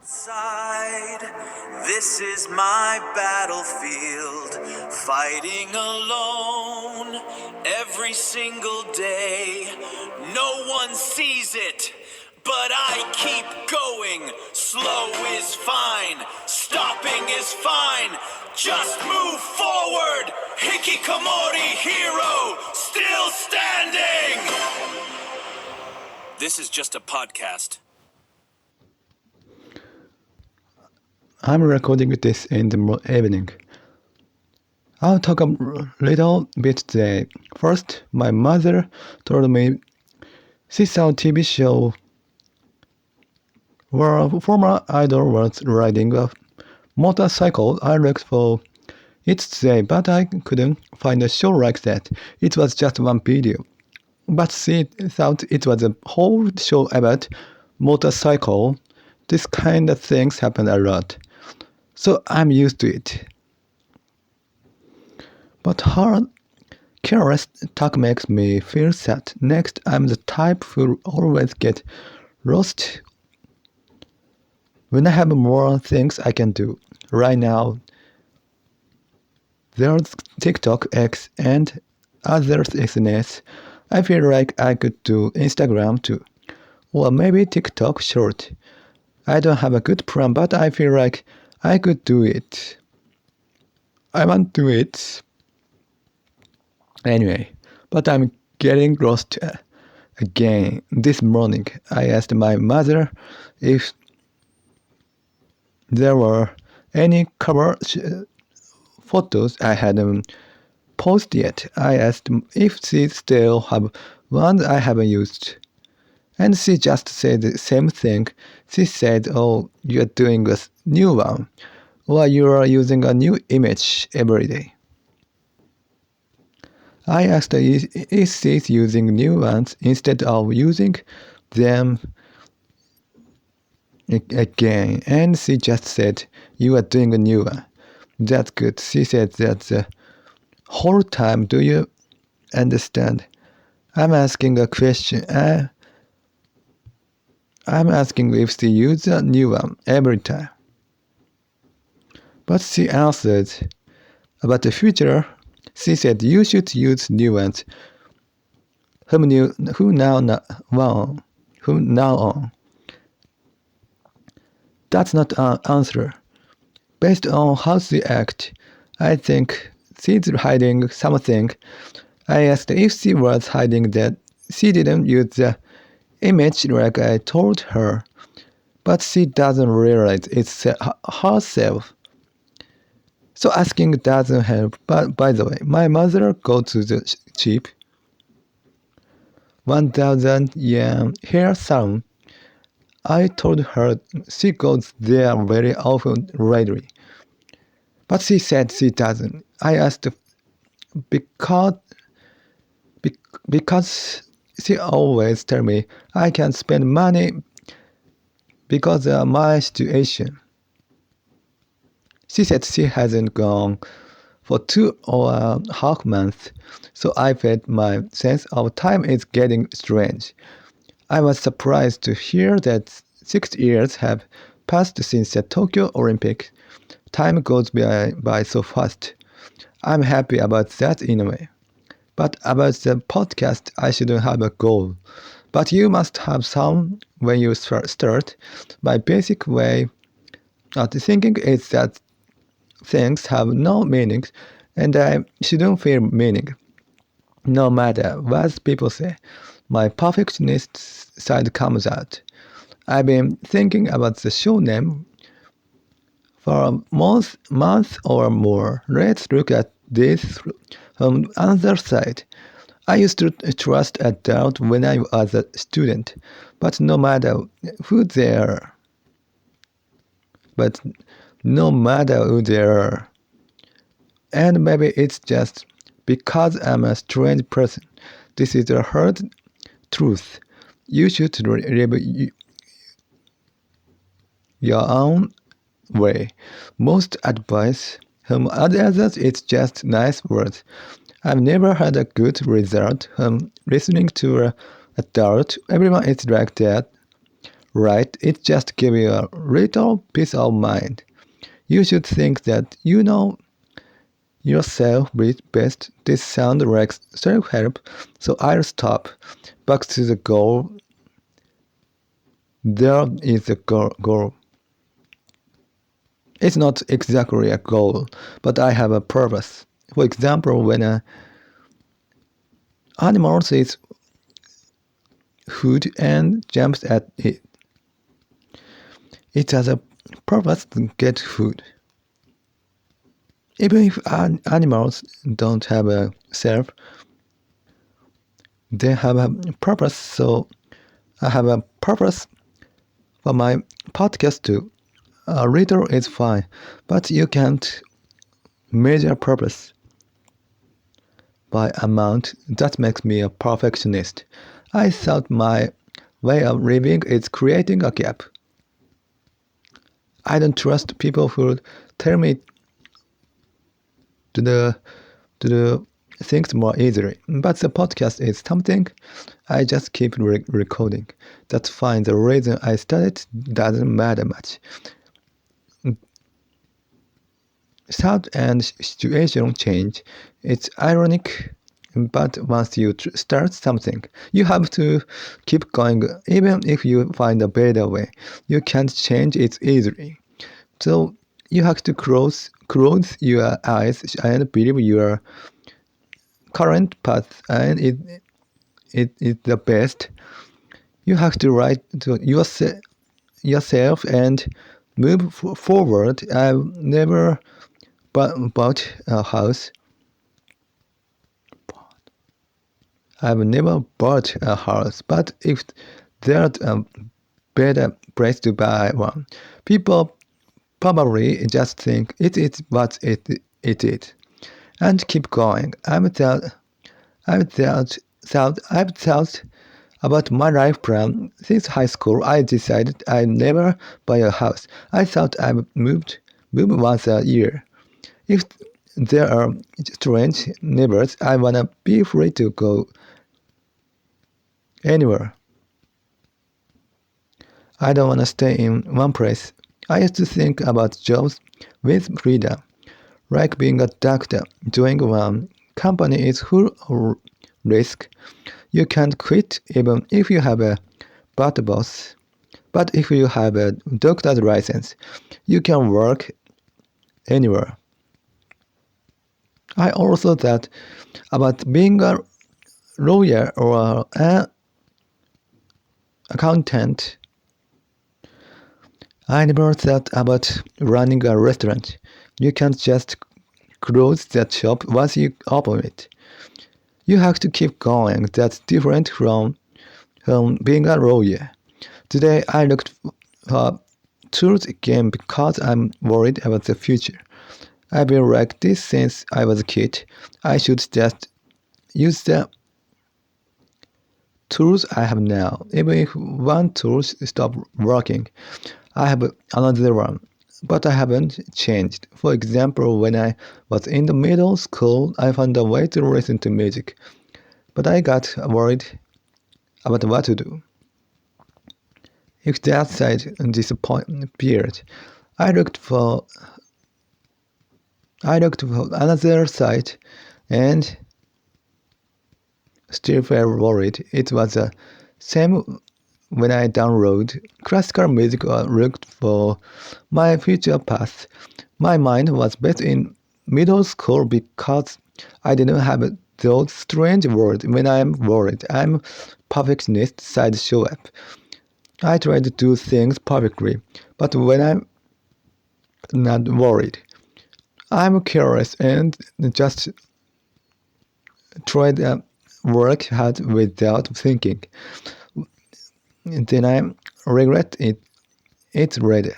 Side, this is my battlefield, fighting alone every single day. No one sees it, but I keep going. Slow is fine, stopping is fine. Just move forward. Hikikomori hero, still standing. This is just a podcast. I'm recording this in the evening. I'll talk a little bit today. First, my mother told me she saw a TV show where a former idol was riding a motorcycle. I looked for it today, but I couldn't find a show like that. It was just one video. But she thought it was a whole show about motorcycle. This kind of things happen a lot. So I'm used to it. But her careless talk makes me feel sad. Next, I'm the type who always get lost when I have more things I can do. Right now, there's TikTok, X, and other SNS. I feel like I could do Instagram too. Or maybe TikTok short. I don't have a good plan, but I feel like I could do it. I want to do it. Anyway, but I'm getting lost again. This morning, I asked my mother if there were any cover photos I hadn't posted yet. I asked if she still have ones I haven't used. And she just said the same thing. She said, "Oh, you're doing a new one, or you are using a new image every day." I asked her if she's using new ones instead of using them again, and she just said, "You are doing a new one." That's good. She said that the whole time. Do you understand? I'm asking a question. I'm asking if she uses a new one every time. But she answered about the future. She said you should use new ones. Who now on? That's not an answer. Based on how she acts, I think she's hiding something. I asked if she was hiding that she didn't use the image like I told her, but she doesn't realize it's herself. So asking doesn't help. But by the way, my mother goes to the cheap 1,000 yen hair salon. I told her she goes there very often lately, but she said she doesn't. I asked because she always tells me I can spend money because of my situation. She said she hasn't gone for 2.5 months, so I felt my sense of time is getting strange. I was surprised to hear that 6 years have passed since the Tokyo Olympics. Time goes by so fast. I'm happy about that in a way. But about the podcast, I shouldn't have a goal. But you must have some when you start. My basic way of thinking is that things have no meaning, and I shouldn't feel meaning. No matter what people say, my perfectionist side comes out. I've been thinking about the show name for a month or more. Let's look at this from another side. I used to trust adults when I was a student, but no matter who they are. And maybe it's just because I'm a strange person. This is a hard truth. You should live your own way. Most advice from others is just nice words. I've never had a good result from listening to an adult. Everyone is like that. right? It just gives you a little peace of mind. You should think that you know yourself best. This sounds like self-help, so I'll stop. Back to the goal. There is a goal. It's not exactly a goal, but I have a purpose. For example, when an animal sees food and jumps at it, it has a purpose to get food. Even if animals don't have a self, they have a purpose. So I have a purpose for my podcast too. A little is fine, but you can't measure purpose by amount. That makes me a perfectionist. I thought my way of living is creating a gap. I don't trust people who tell me to do things more easily. But the podcast is something I just keep recording. That's fine. The reason I started doesn't matter much. Thought and situation change. It's ironic, but once you start something, you have to keep going. Even if you find a better way, you can't change it easily. So you have to close your eyes and believe your current path, and it is the best. You have to write to yourself and move forward. I've never bought a house. I've never bought a house, but if there's a better place to buy one, people probably just think it is what it is, and keep going. I've thought about my life plan since high school. I decided I'd never buy a house. I thought I'd move once a year. If there are strange neighbors, I wanna be free to go anywhere. I don't wanna stay in one place. I used to think about jobs with freedom, like being a doctor. Doing one company is full of risk. You can't quit even if you have a bad boss. But if you have a doctor's license, you can work anywhere. I also thought about being a lawyer or an accountant. I never thought about running a restaurant. You can't just close that shop once you open it. You have to keep going. That's different from being a lawyer. Today I looked for tools again because I'm worried about the future. I've been like this since I was a kid. I should just use the tools I have now. Even if one tool stops working, I have another one. But I haven't changed. For example, when I was in the middle school, I found a way to listen to music. But I got worried about what to do. If that side disappeared, I looked for another site and still felt worried. It was the same when I downloaded classical music or looked for my future path. My mind was based in middle school because I didn't have those strange words. When I'm worried, I'm perfectionist side show up. I try to do things perfectly, but when I'm not worried, I'm curious and just try to work hard without thinking. Then I regret it. It's ready.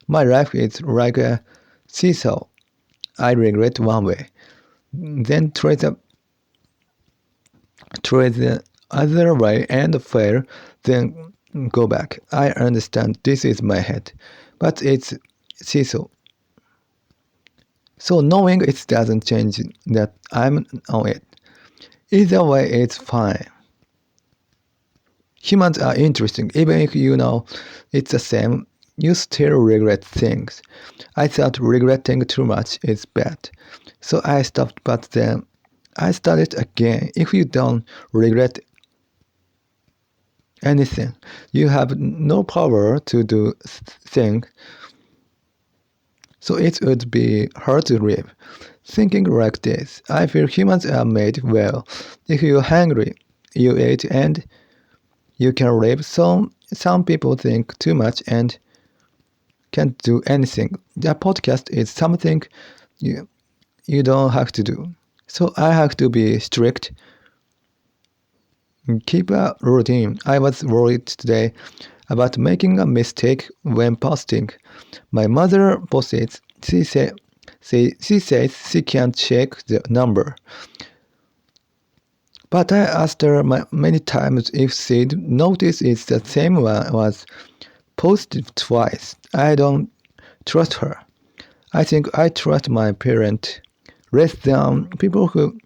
My life is like a seesaw. I regret one way, then try the other way and fail, then go back. I understand this is my head, but it's seesaw. So knowing it doesn't change that I'm on it. Either way, it's fine. Humans are interesting. Even if you know it's the same, you still regret things. I thought regretting too much is bad. So I stopped, but then I started again. If you don't regret anything, you have no power to do things. So it would be hard to live. Thinking like this, I feel humans are made well. If you're hungry, you eat and you can live. So some people think too much and can't do anything. The podcast is something you don't have to do. So I have to be strict. Keep a routine. I was worried today about making a mistake when posting. My mother posted. She says she can't check the number. But I asked her many times if she'd noticed it's the same one was posted twice. I don't trust her. I think I trust my parent less than people who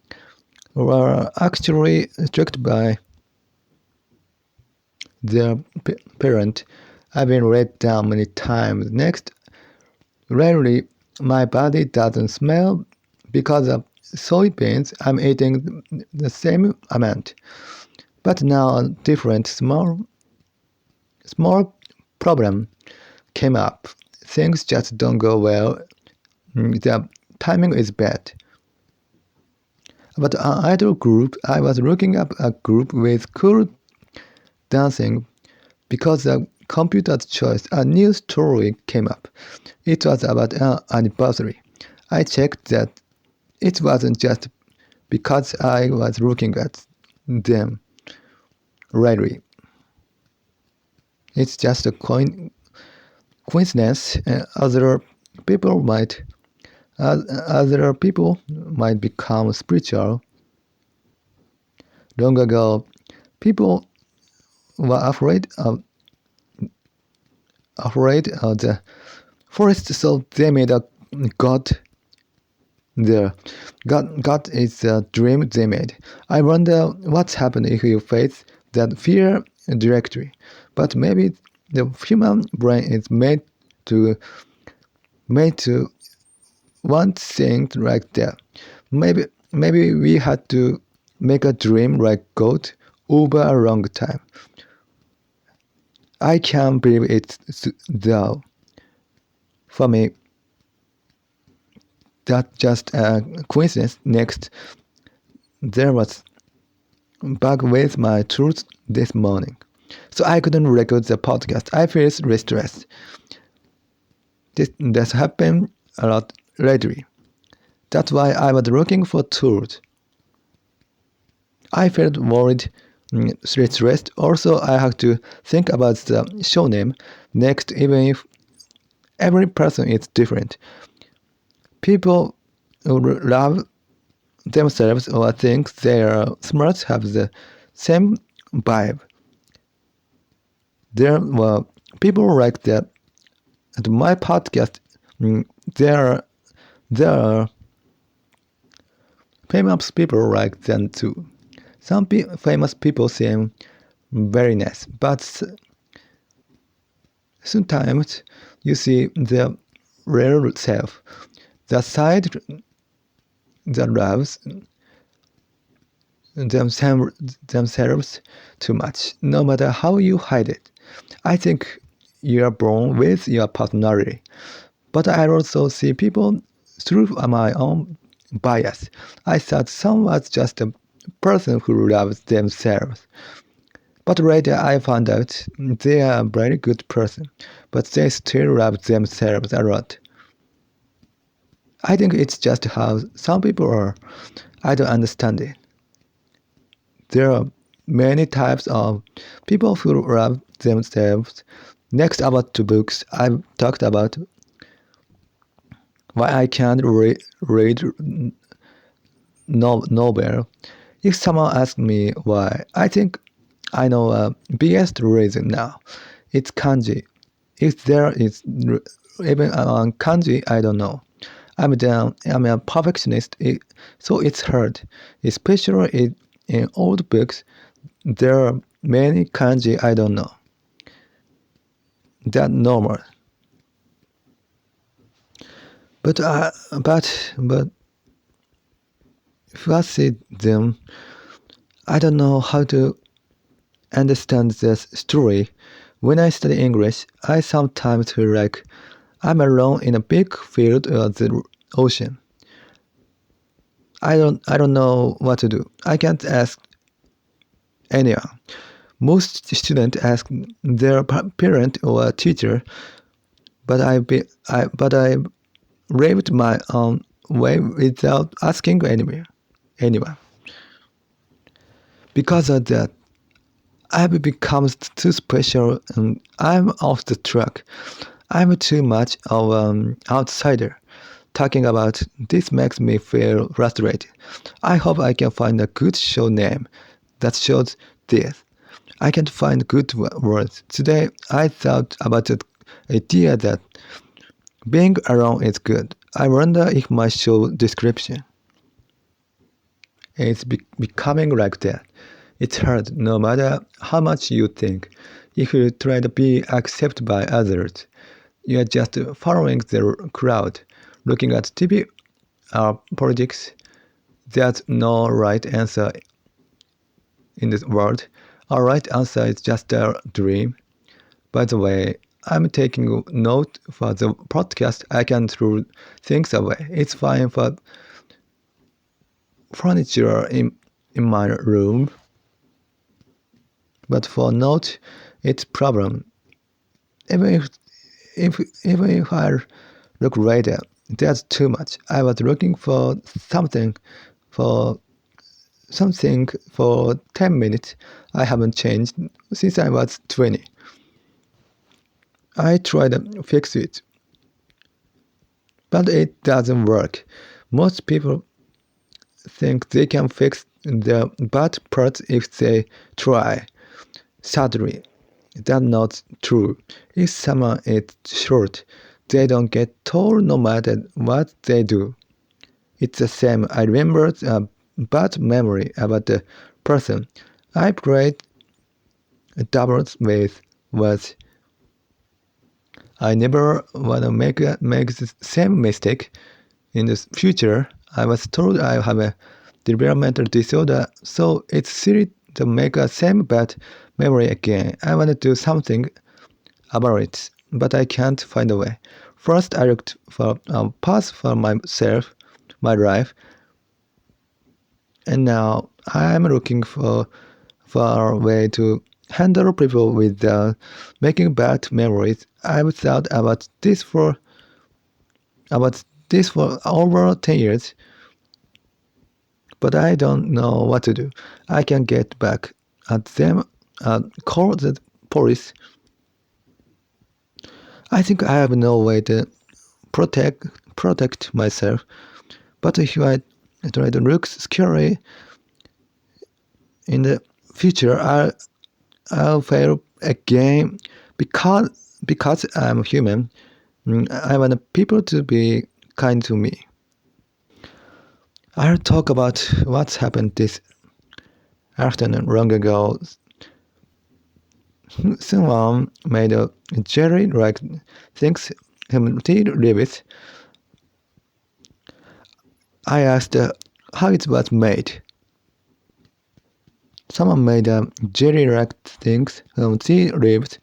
were actually strict by their parent. I've been let down many times. Next, rarely my body doesn't smell because of soybeans. I'm eating the same amount. But now a different small problem came up. Things just don't go well. The timing is bad. But an idol group, I was looking up a group with cool dancing because the computer's choice, a new story came up. It was about an anniversary. I checked that it wasn't just because I was looking at them lately. It's just a coincidence. Other people might become spiritual. Long ago, people were afraid of the forest, so they made a god there. God is the dream they made. I wonder what's happened if you face that fear directly. But maybe the human brain is made to want things like that. Maybe we had to make a dream like God over a long time. I can't believe it's though. For me, that's just a coincidence. Next, there was bug with my tools this morning, so I couldn't record the podcast. I feel stressed. This happened a lot lately. That's why I was looking for tools. I felt worried, stressed. Also, I have to think about the show name next, even if every person is different. People who love themselves or think they are smart have the same vibe. There were people like that at my podcast. There are famous people like them too. Some famous people seem very nice, but sometimes you see their real self, the side that loves themselves too much, no matter how you hide it. I think you are born with your personality, but I also see people through my own bias. I thought some was just a person who loves themselves. But later I found out they are a very good person, but they still love themselves a lot. I think it's just how some people are. I don't understand it. There are many types of people who love themselves. Next, about two books, I've talked about why I can't read novel. If someone asks me why, I think I know a biggest reason now. It's kanji. If there is even on kanji, I don't know. I'm a perfectionist, so it's hard. Especially in old books, there are many kanji I don't know. That's normal. But if I see them, I don't know how to understand this story. When I study English, I sometimes feel like I'm alone in a big field of the ocean. I don't know what to do. I can't ask anyone. Most students ask their parent or teacher, but I raved my own way without asking anyone. Because of that, I've become too special and I'm off the track. I'm too much of an outsider. Talking about this makes me feel frustrated. I hope I can find a good show name that shows this. I can't find good words. Today I thought about the idea that being alone is good. I wonder if my show description is becoming like that. It's hard no matter how much you think. If you try to be accepted by others, you are just following the crowd, looking at TV or politics. There's no right answer in this world. Our right answer is just a dream. By the way, I'm taking note for the podcast. I can throw things away. It's fine for furniture in my room, but for note, it's problem. Even if I look later, that's too much. I was looking for for something for 10 minutes. I haven't changed since I was 20. I tried to fix it, but it doesn't work. Most people think they can fix the bad parts if they try. Sadly, that's not true. If someone is short, they don't get tall no matter what they do. It's the same. I remember a bad memory about the person I played doubles with was I never want to make the same mistake in the future. I was told I have a developmental disorder, so it's silly to make the same bad memory again. I want to do something about it, but I can't find a way. First, I looked for a path for myself, my life, and now I'm looking for a way to handle people without making bad memories. I've thought about this for over 10 years, but I don't know what to do. I can get back at them and call the police. I think I have no way to protect myself, but if I try to look scary in the future, I'll fail again because I'm human. I want people to be kind to me. I'll talk about what's happened this afternoon. Long ago, someone made a jelly-like things tea leaves. I asked how it was made. Someone made a jelly-like things from tea leaves.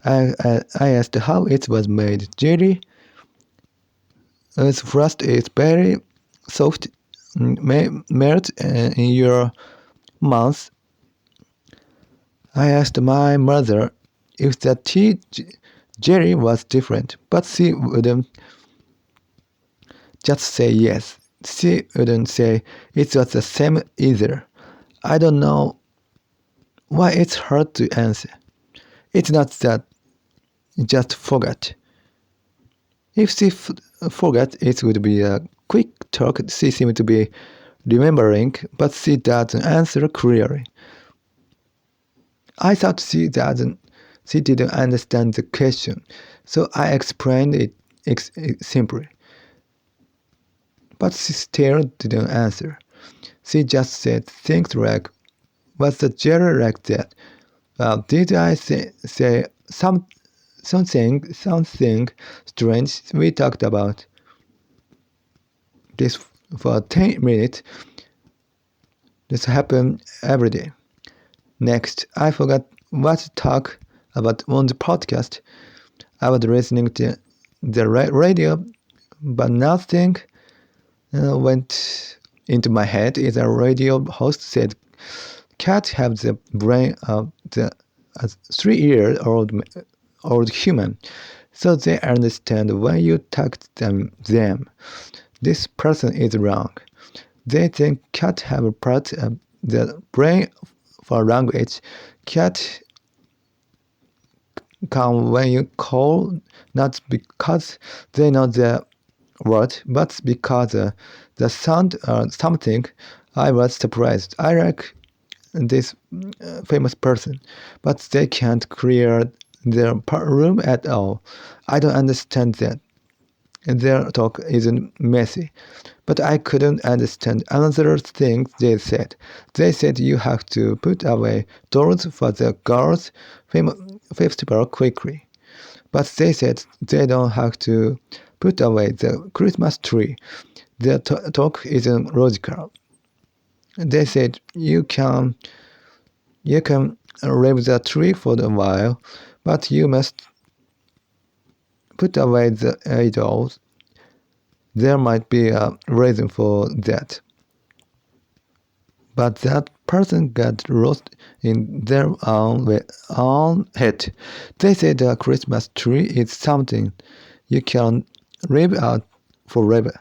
I asked how it was made. Jelly, its crust is very soft, melt in your mouth. I asked my mother if the tea jelly was different, but she wouldn't just say yes. She wouldn't say it was the same either. I don't know why it's hard to answer. It's not that just forgot. If she forgot, it would be a quick talk. She seemed to be remembering, but she doesn't answer clearly. I thought she didn't understand the question, so I explained it simply. But she still didn't answer. She just said things like, "Was the jelly like that?" Did I say something strange? We talked about this for 10 minutes. This happens every day. Next, I forgot what to talk about on the podcast. I was listening to the radio, but nothing went into my head. Is a radio host said, "Cats have the brain of the 3-year-old human, so they understand when you talk to them. This person is wrong. They think cats have a part of the brain for language. Cats come when you call, not because they know the word, but because the sound or something." I was surprised. I like this famous person, but they can't clear their room at all. I don't understand that. Their talk isn't messy. But I couldn't understand another thing they said. They said you have to put away dolls for the girls' festival quickly. But they said they don't have to put away the Christmas tree. Their talk isn't logical. They said you can leave the tree for a while, but you must put away the idols. There might be a reason for that. But that person got lost in their own head. They said the Christmas tree is something you can leave out forever.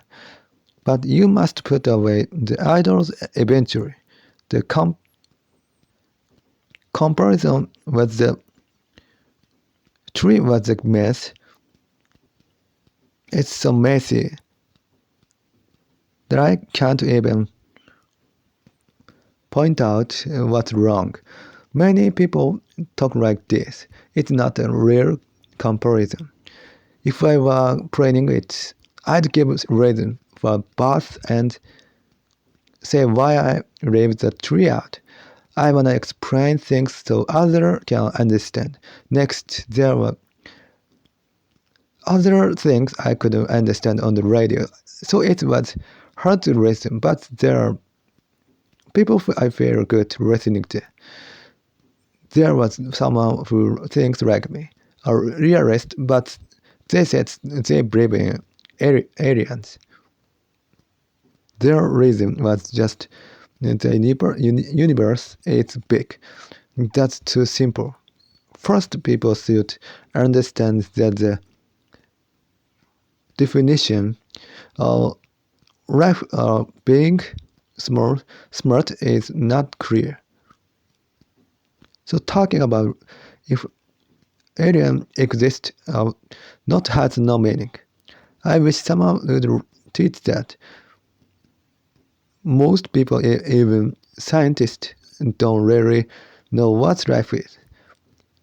But you must put away the idols eventually. The comparison with the tree was a mess. It's so messy that I can't even point out what's wrong. Many people talk like this. It's not a real comparison. If I were planning it, I'd give a reason for both and say why I leave the tree out. I want to explain things so others can understand. Next, there were other things I couldn't understand on the radio, so it was hard to listen, but there are people I feel good listening to. There was someone who thinks like me, a realist, but they said they believe in aliens. Their reason was just the universe is big. That's too simple. First, people should understand that the definition of life being smart is not clear. So talking about if alien exists or not has no meaning. I wish someone would teach that. Most people, even scientists, don't really know what life is.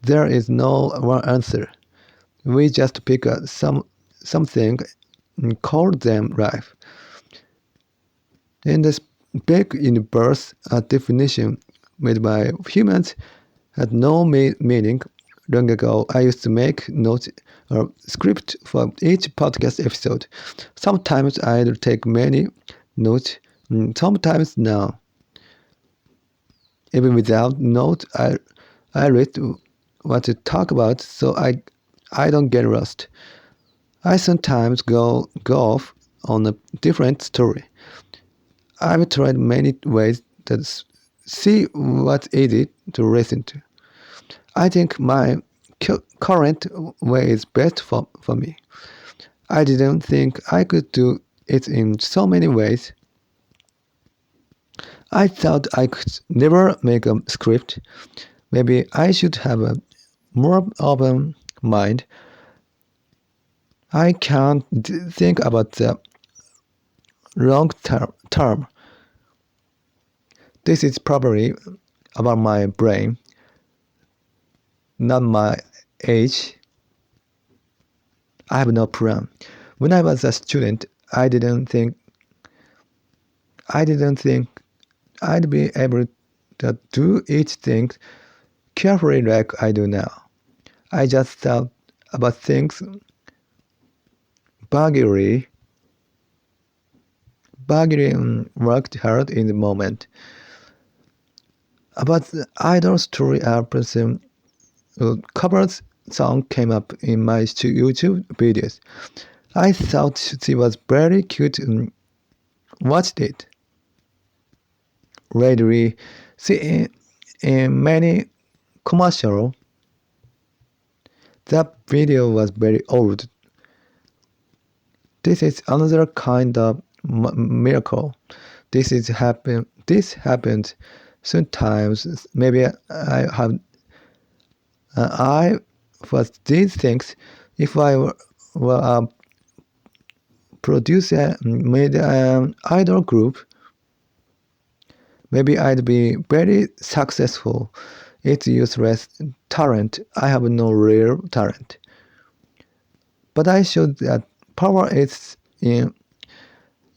There is no one answer. We just pick something and call them life. In this big universe, a definition made by humans had no meaning. Long ago, I used to make notes or script for each podcast episode. Sometimes I'd take many notes, sometimes no. Even without notes, I read what to talk about so I don't get lost. I sometimes go off on a different story. I've tried many ways to see what's easy to listen to. I think my current way is best for me. I didn't think I could do it in so many ways. I thought I could never make a script. Maybe I should have a more open mind. I can't think about the long term. This is probably about my brain, not my age. I have no plan. When I was a student, I didn't think I'd be able to do each thing carefully like I do now. I just thought about things vaguely worked hard in the moment. About the idol story person covered song came up in my YouTube videos. I thought she was very cute and watched it. Lately, see in many commercials, that video was very old. This is another kind of miracle. This happened sometimes. Maybe I was these things. If I were a producer, made an idol group, maybe I'd be very successful. It's useless talent. I have no real talent. But I showed that power is in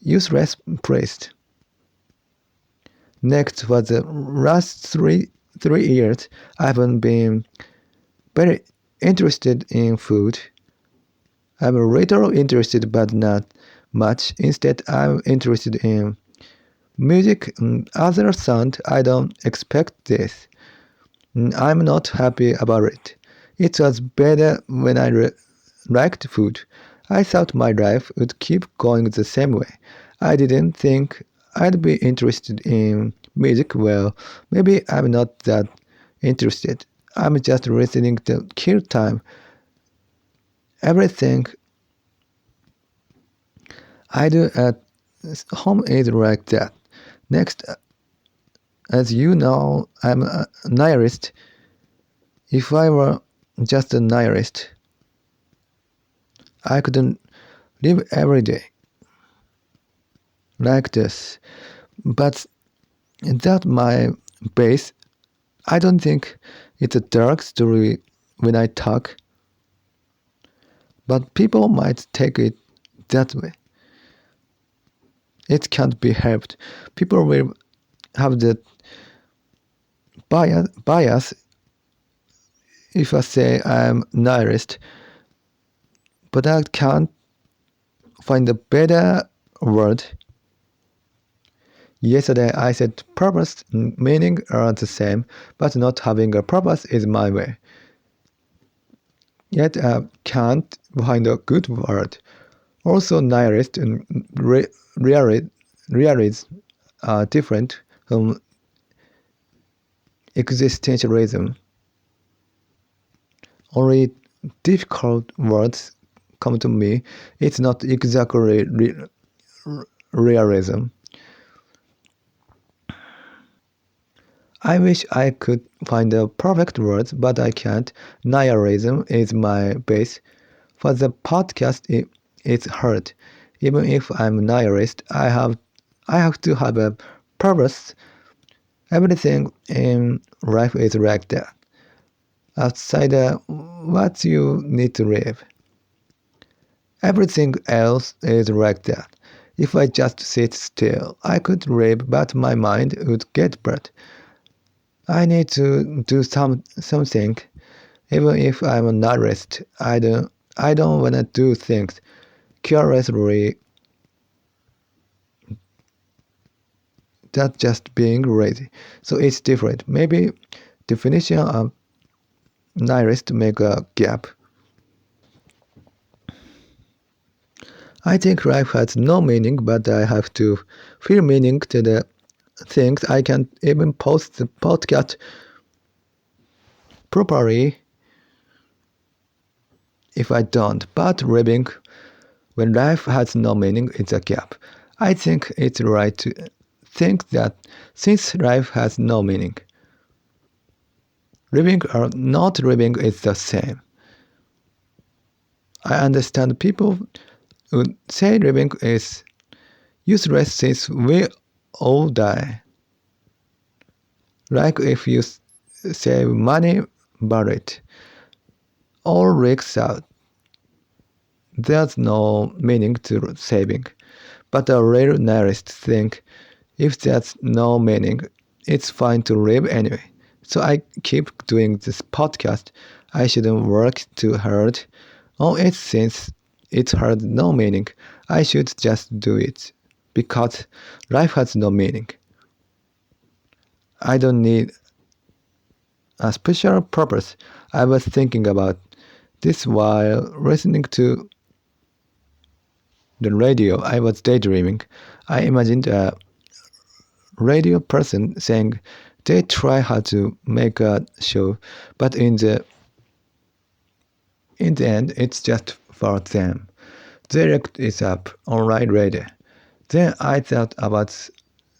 useless place. Next, for the last three years, I haven't been very interested in food. I'm a little interested, but not much. Instead, I'm interested in music and other sound. I don't expect this. I'm not happy about it. It was better when I liked food. I thought my life would keep going the same way. I didn't think I'd be interested in music. Well, maybe I'm not that interested. I'm just listening to kill time. Everything I do at home is like that. Next, as you know, I'm a nihilist. If I were just a nihilist, I couldn't live every day like this. But that's my base. I don't think it's a dark story when I talk, but people might take it that way. It can't be helped. People will have that bias if I say I'm nihilist, but I can't find a better word. Yesterday I said purpose and meaning are the same, but not having a purpose is my way. Yet I can't find a good word. Also, nihilist and realism are different from existentialism. Only difficult words come to me. It's not exactly realism. I wish I could find a perfect word, but I can't. Nihilism is my base. For the podcast, it's hard. Even if I'm a nihilist, I have to have a purpose. Everything in life is like that. Outside what you need to live. Everything else is like that. If I just sit still, I could live, but my mind would get bored. I need to do something. Even if I'm a nihilist, I don't want to do things carelessly. That's just being lazy. So it's different. Maybe definition of nihilist make a gap. I think life has no meaning, but I have to feel meaning to the things. I can't even post the podcast properly if I don't. But living when life has no meaning is a gap. I think it's right to think that since life has no meaning, living or not living is the same. I understand people would say living is useless since we all die. Like if you save money, but it all leaks out. There's no meaning to saving. But a real nihilist think if there's no meaning, it's fine to live anyway. So I keep doing this podcast. I shouldn't work too hard on it since it has no meaning. I should just do it because life has no meaning. I don't need a special purpose. I was thinking about this while listening to the radio. I was daydreaming. I imagined a radio person saying they try hard to make a show, but in the end, it's just for them. They looked it up online radio. Then I thought about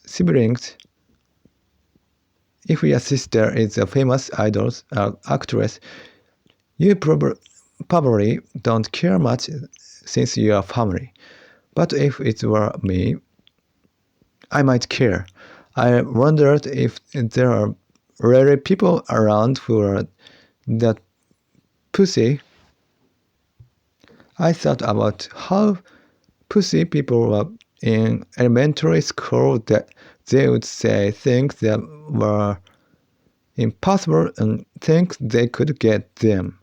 siblings. If your sister is a famous idol or actress, you probably don't care much since you are family. But if it were me, I might care. I wondered if there are really people around who are that pussy. I thought about how pussy people were in elementary school that they would say things that were impossible and think they could get them.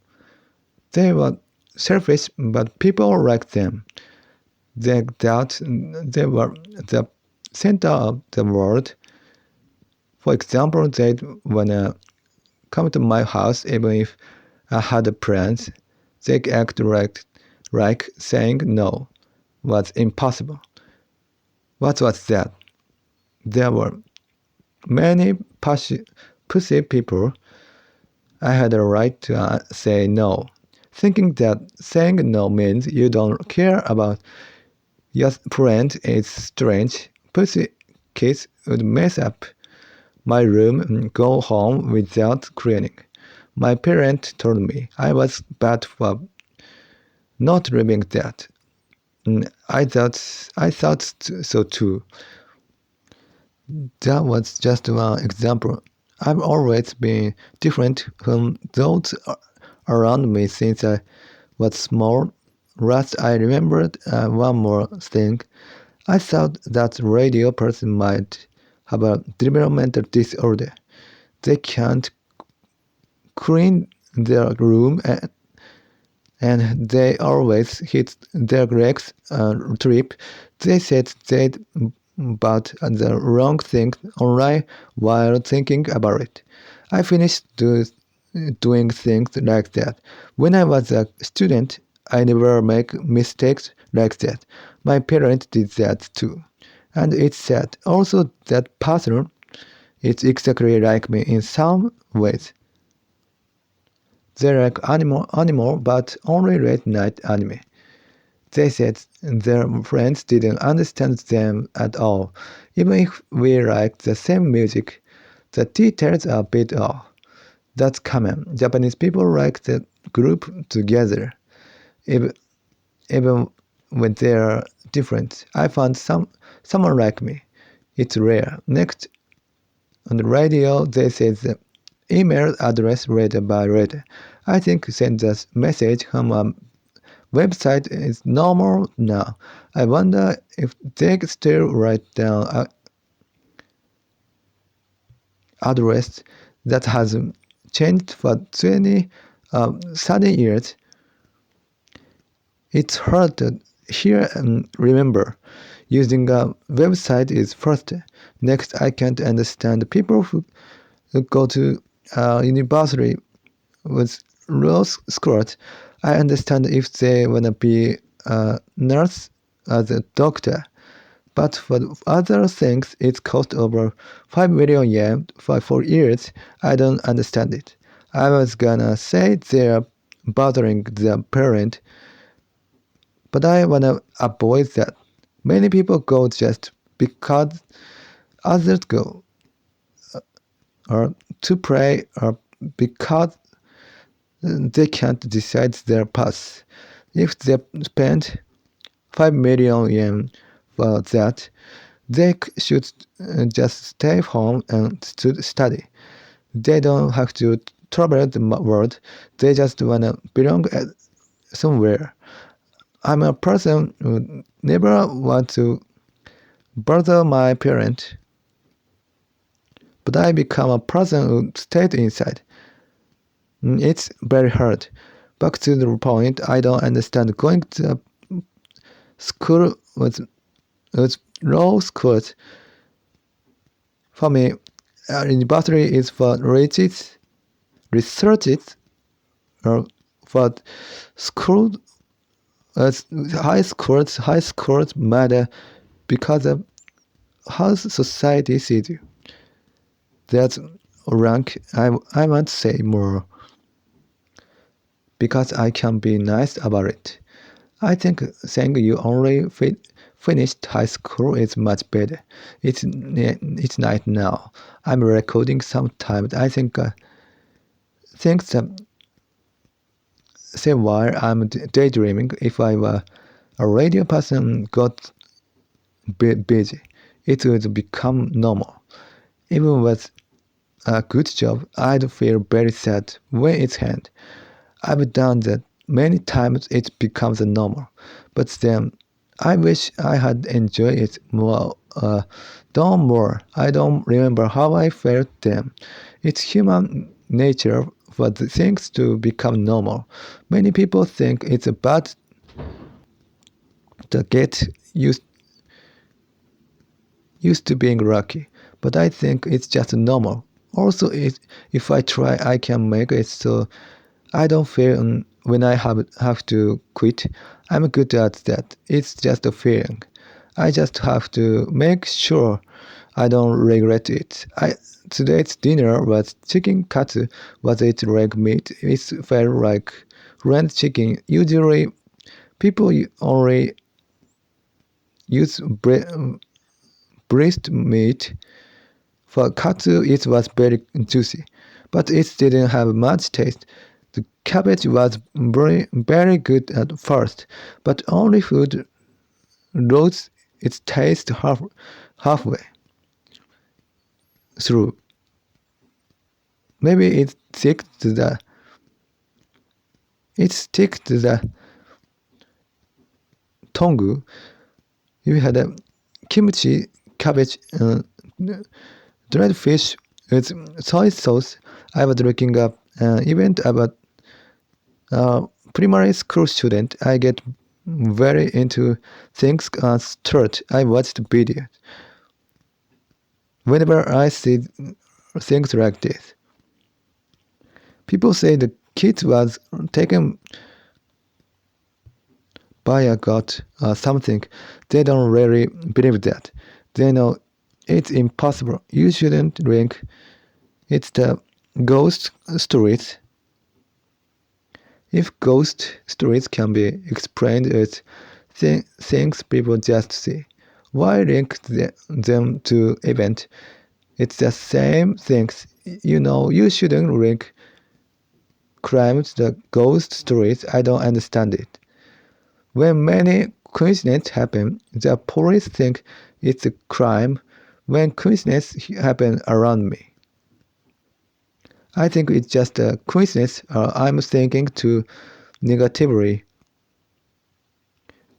They were selfish, but people liked them. They thought they were the center of the world. For example, they'd wanna come to my house even if I had plans. They act like saying no was impossible. What was that? There were many pussy people. I had a right to say no. Thinking that saying no means you don't care about your friend is strange. Pussy kids would mess up my room and go home without cleaning. My parents told me I was bad for not living that. I thought so too. That was just one example. I've always been different from those around me since I was small. Last, I remembered one more thing. I thought that radio person might have a developmental disorder. They can't clean their room and they always hit their legs trip. They said they'd but the wrong thing online while thinking about it. I finished doing things like that. When I was a student, I never make mistakes like that. My parents did that too. And it's sad. Also, that pattern is exactly like me in some ways. They're like animal, but only late night anime. They said their friends didn't understand them at all. Even if we like the same music, the details are a bit off. That's common. Japanese people like the group together, even, even when they're different. I found someone like me. It's rare. Next, on the radio, they said the email address read by read. I think send the message from a website is normal now. I wonder if they still write down an address that has changed for 30 years. It's hard to hear and remember. Using a website is first. Next, I can't understand people who go to university with rose skirt. I understand if they wanna be a nurse as a doctor, but for other things it cost over 5 million yen for 4 years. I don't understand it. I was gonna say they're bothering the parent, but I wanna avoid that. Many people go just because others go, or to pray, or because they can't decide their path. If they spend 5 million yen for that, they should just stay home and study. They don't have to travel the world. They just wanna belong somewhere. I'm a person who never want to bother my parent, but I become a person who stayed inside. It's very hard. Back to the point, I don't understand going to school with low skirts. For me, university is for riches, researches, or for school. High scores matter because of how society sees you. That's rank. I might say more because I can be nice about it. I think saying you only finished high school is much better. It's night now. I'm recording sometimes. I think things that say while I'm daydreaming. If I were a radio person got busy, it would become normal. Even with a good job, I'd feel very sad when it's end. I've done that many times. It becomes a normal, but then I wish I had enjoyed it more. Done more. I don't remember how I felt then. It's human nature for the things to become normal. Many people think it's bad to get used to being lucky, but I think it's just normal. Also, if I try, I can make it so I don't feel when I have to quit. I'm good at that. It's just a feeling. I just have to make sure I don't regret it. Today's dinner was chicken katsu. Was it leg meat? It felt like rent chicken. Usually, people only use breast meat. For katsu, it was very juicy, but it didn't have much taste. The cabbage was very good at first, but only food lost its taste halfway through. Maybe it stick to the tongu. You had a kimchi, cabbage, dried fish with soy sauce. I was looking up an event about primary school student. I get very into things as church. I watched videos. Whenever I see things like this, people say the kid was taken by a god or something. They don't really believe that. They know it's impossible. You shouldn't drink. It's the ghost stories. If ghost stories can be explained as things people just see, why link them to event? It's the same things. You shouldn't link crimes to ghost stories. I don't understand it. When many coincidences happen, the police think it's a crime when coincidences happen around me. I think it's just a coincidence, or I'm thinking too negatively.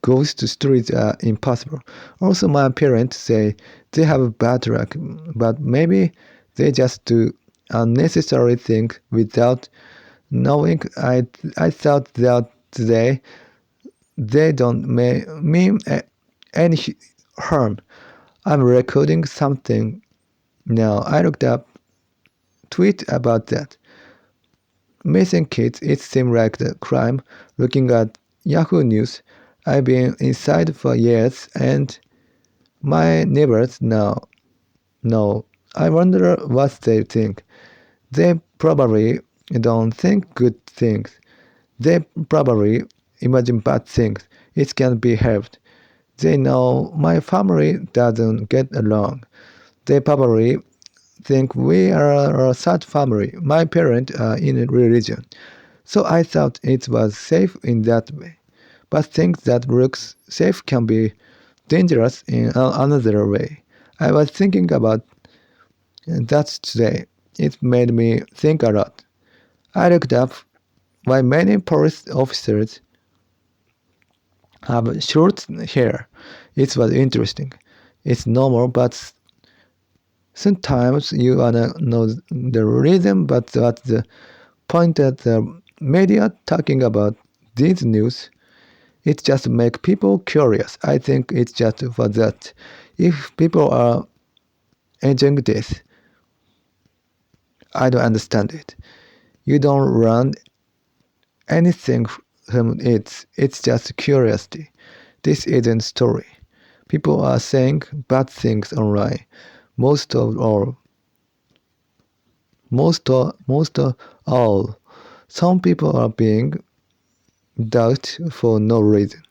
Ghost stories are impossible. Also, my parents say they have bad luck, but maybe they just do unnecessary things without knowing. I thought that they don't mean any harm. I'm recording something now. I looked up tweet about that. Missing kids, it seemed like the crime. Looking at Yahoo News, I've been inside for years and my neighbors now know. I wonder what they think. They probably don't think good things. They probably imagine bad things. It can be helped. They know my family doesn't get along. They probably think we are a sad family. My parents are in a religion. So I thought it was safe in that way. But things that looks safe can be dangerous in another way. I was thinking about that today. It made me think a lot. I looked up why many police officers have short hair. It was interesting. It's normal, but Sometimes you wanna know the reason, but what's the point that the media talking about these news? It just make people curious. I think it's just for that. If people are enjoying this, I don't understand it. You don't run anything from it. It's just curiosity. This isn't story. People are saying bad things online. Most of all. Most of all. Some people are being doubted for no reason.